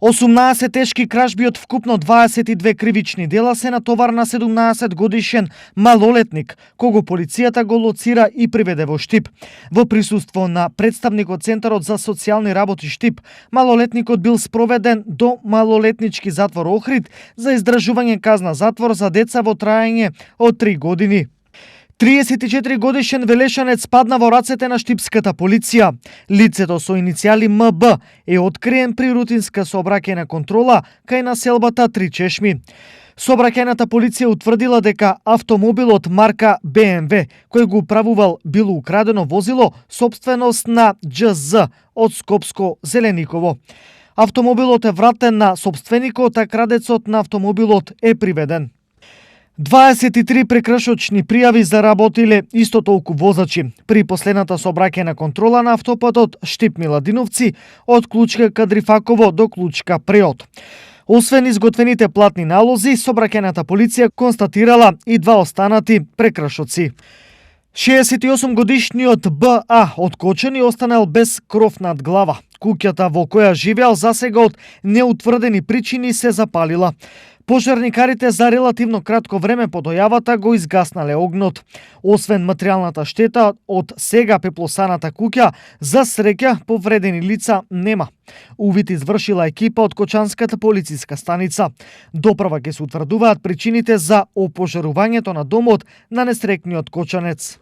18 тешки кражби од вкупно 22 кривични дела се натовар на 17 годишен малолетник, кого полицијата го лоцира и приведе во Штип. Во присуство на представникот Центарот за социјални работи Штип, малолетникот бил спроведен до малолетнички затвор Охрид за издржување казна затвор за деца во траење од 3 години. 34 годишен велешанец падна во рацете на штипската полиција. Лицето со иницијали МБ е откриен при рутинска сообраќајна контрола кај населбата Три чешми. Сообраќајната полиција утврдила дека автомобилот марка БМВ, кој го управувал, било украдено возило сопственост на ДЖЗ од Скопско Зелениково. Автомобилот е вратен на сопственикот, а крадецот на автомобилот е приведен. 23 прекршочни пријави заработиле исто толку возачи при последната сообраќајна контрола на автопатот Штип Миладиновци од Клучка Кадрифаково до Клучка Преот. Освен изготвените платни налози, сообраќајната полиција констатирала и 2 останати прекршоци. 68 годишниот БА од Кочани останал без кров над глава. Куќата во која живеал засега од неутврдени причини се запалила. Пожарникарите за релативно кратко време по дојавата го изгаснале огнот. Освен материјалната штета од сега пеплосаната куќа, за среќа повредени лица нема. Увид извршила екипа од Кочанската полициска станица. Доправа ќе се утврдуваат причините за опожарувањето на домот на несрекниот кочанец.